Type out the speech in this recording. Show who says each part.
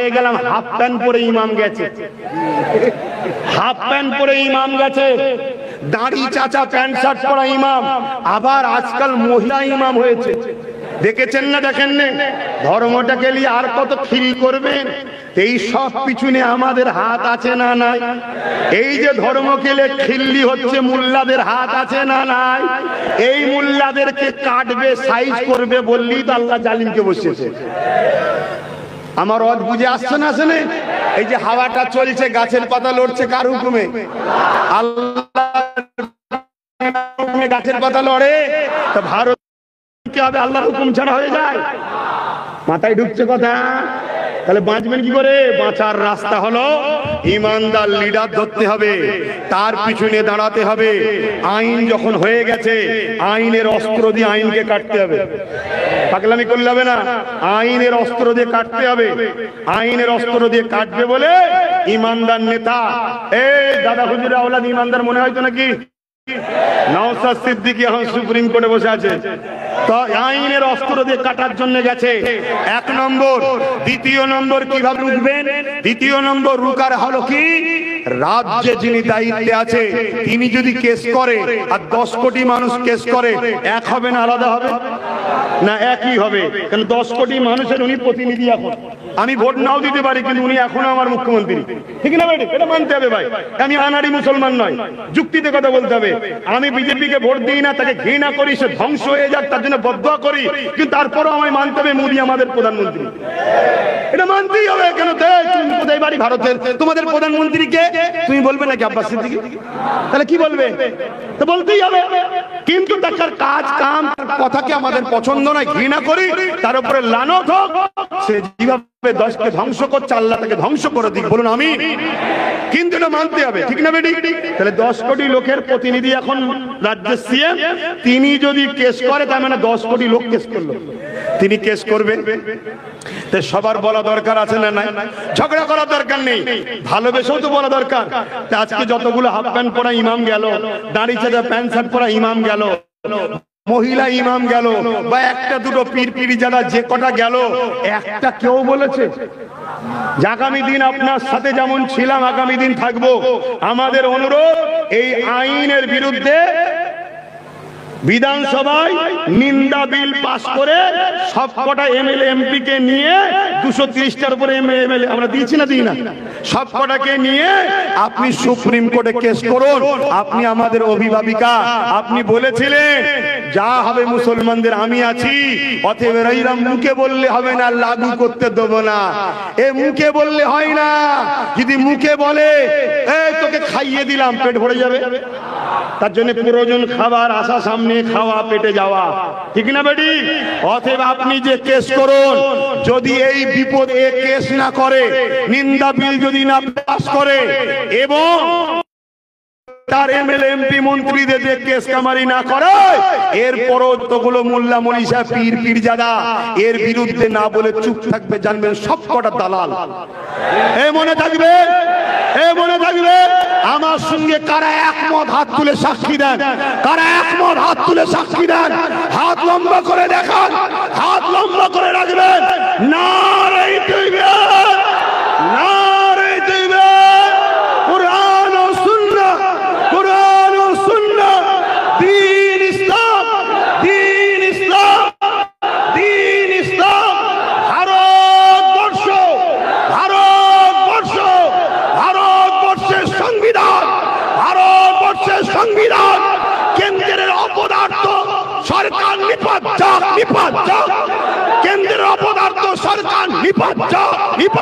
Speaker 1: পেয়ে গেলাম half pant পরে ইমাম গেছে, হাফ প্যান্ট পরে ইমাম গেছে, দাড়ি চাচা প্যান্ট শার্ট পরা ইমাম। আবার আজকাল মহিলা ইমাম হয়েছে, দেখেছেন না দেখেন না? ধর্মটাকে নিয়ে আর কত খিল করবেন? এই সব পিছনে আমাদের হাত আছে না নাই? এই যে ধর্মকে নিয়ে খিল্লি হচ্ছে, মোল্লাদের হাত আছে না নাই? এই মোল্লাদেরকে কাটবে, সাইজ করবে বললেই তো আল্লাহ জালিমকে বসিয়েছে। আমার রদ বুঝে আসছে না? আসে না? এই যে হাওয়াটা চলছে, গাছের পাতা লড়ছে, কার হুকুমে? আল্লাহ গাছের পাতা লড়ে। তো ভারত কি হবে? আল্লাহর হুকুম ছাড়া হয়ে যায়? মাথায় ঢুকছে কথা? তাহলে বাঁচবেন কি করে? বাঁচার রাস্তা হলো ইমানদার লিডার ধরতে হবে, তার পিছনে দাঁড়াতে হবে। আইন যখন হয়ে গেছে, আইনের অস্ত্র দিয়ে আইনকে কাটতে হবে। পাগলামি করলে হবে না, আইনের অস্ত্র দিয়ে কাটতে হবে। আইনের অস্ত্র দিয়ে কাটবে বলে ইমানদার নেতা, এই দাদা হুজুর আওলাদ ইমানদার মনে হয়তো নাকি? নওশাদ সিদ্দিকী এখন সুপ্রিম কোর্টে বসে আছে, তো আইনের অস্ত্র দিয়ে কাটার জন্য গেছে। এক নম্বর। দ্বিতীয় নম্বর কিভাবে রুখবেন? দ্বিতীয় নম্বর রুকার হলো কি, রাজ্যে যিনি দায়িত্বে আছে তিনি যদি কেস করে আর 10 কোটি মানুষ কেস করে, এক হবে না আলাদা হবে? না একই হবে। কারণ 10 কোটি মানুষের উনি প্রতিনিধি। এখন আমি ভোট নাও দিতে পারি, কিন্তু উনি এখনো আমার মুখ্যমন্ত্রী, ঠিক না ভাই? এটা মানতে হবে ভাই। আমি আনাড়ি মুসলমান নয়, যুক্তিতে কথা বলতে হবে। আমি বিজেপিকে ভোট দিই না, তাকে ঘৃণা করি, সে ধ্বংস হয়ে যাক তার জন্য বদদোয়া করি, কিন্তু তারপরও আমায় মানতে হবে মোদী আমাদের প্রধানমন্ত্রী। এটা মানতেই হবে। কেন? তুমি কোথায় বাড়ি? ভারতের। তোমাদের প্রধানমন্ত্রীকে তুমি বলবে নাকি আব্বাস সিদ্দিকী? তাহলে কি বলবে? তো বলতেই হবে। কিন্তু তার কাজ কাম কথাকে আমাদের পছন্দ নয়, ঘৃণা করি, তার উপরে লানত হোক। সে যেভাবে দেশকে ধ্বংস করছে, আল্লাহ তাকে ধ্বংস করে দিক, বলুন আমি। কিন্তু এটা মানতে হবে, ঠিক না বেটি? তাহলে 10 কোটি লোকের প্রতিনিধি এখন রাজ্যের সিএম, তিনি যদি কেস করে তার মানে 10 কোটি লোক কেস করলো, তিনি কেস করবে। তো সবার বলা দরকার আছে না নাই? ঝগড়া করার দরকার নেই, ভালোবেসেও তো বলা দরকার। আজকে যতগুলো হাফ প্যান্ট পরা ইমাম গেল, দাড়ি চাঁদা প্যান্ট শার্ট পরা ইমাম গেল, মহিলা ইমাম গেল, বা একটা দুটো পীর পীরিজাদা যে কটা গেল, একটা কেউ বলেছে আগামী দিন আপনার সাথে যেমন ছিলাম আগামী দিন থাকবো? আমাদের অনুরোধ, এই আইনের বিরুদ্ধে বিধানসভায় নিন্দা বিল পাস করে সবকটা এমএলএ এমপি কে নিয়ে 230টার উপরে এমএলএ আমরা দিয়েছি না, দিই না, সবকটাকে নিয়ে আপনি সুপ্রিম কোর্টে কেস করুন। আপনি আমাদের অভিভাবিকা, আপনি বলেছিলেন যা হবে মুসলমানদের আমি আছি, অতএব এরা মুখে বললে হবে না, লাগু করতে দেব না। এ মুখে বললে হয় না। যদি মুখে বলে এই তোকে খাইয়ে দিলাম, পেট ভরে যাবে। তার জন্য প্রয়োজন খাবার আসা, সামনে খাওয়া, পেটে যাওয়া, ঠিক না বেটি? অতএব আপনি যে কেস করুন, যদি এই বিপদ এ কেস না করে, নিন্দা বিল যদি না পাস করে, এবং তার এমএলএ এমপি মন্ত্রীদের যে কেস কামারি না করে, এরপরও যতগুলো মোল্লা মনীষা পীর পীরজাদা এর বিরুদ্ধে না বলে চুপ থাকবে, জানবেন সবকটা দালাল। এ মনে থাকবে, এ মনে থাকবে। আমার সঙ্গে কারা একমত হাত তুলে সাক্ষী দেন? কারা একমত হাত তুলে সাক্ষী দেন? হাত লম্বা করে দেখান, হাত লম্বা করে রাখবেন। নারে তাকবীর, নারে তাকবীর। কুরআন ও সুন্নাহ, কুরআন ও সুন্নাহ, দ্বীন ইসলাম, দ্বীন ইসলাম, দ্বীন ইসলাম। ভারতবর্ষ, ভারতবর্ষ, ভারতবর্ষের সংবিধান, ভারতবর্ষের সংবিধান। কেন্দ্রের অপদার্থ সরকার নিপাত যাক, নিপাত যাক। কেন্দ্রের অপদার্থ সরকার নিপাত যাক, নিপাত।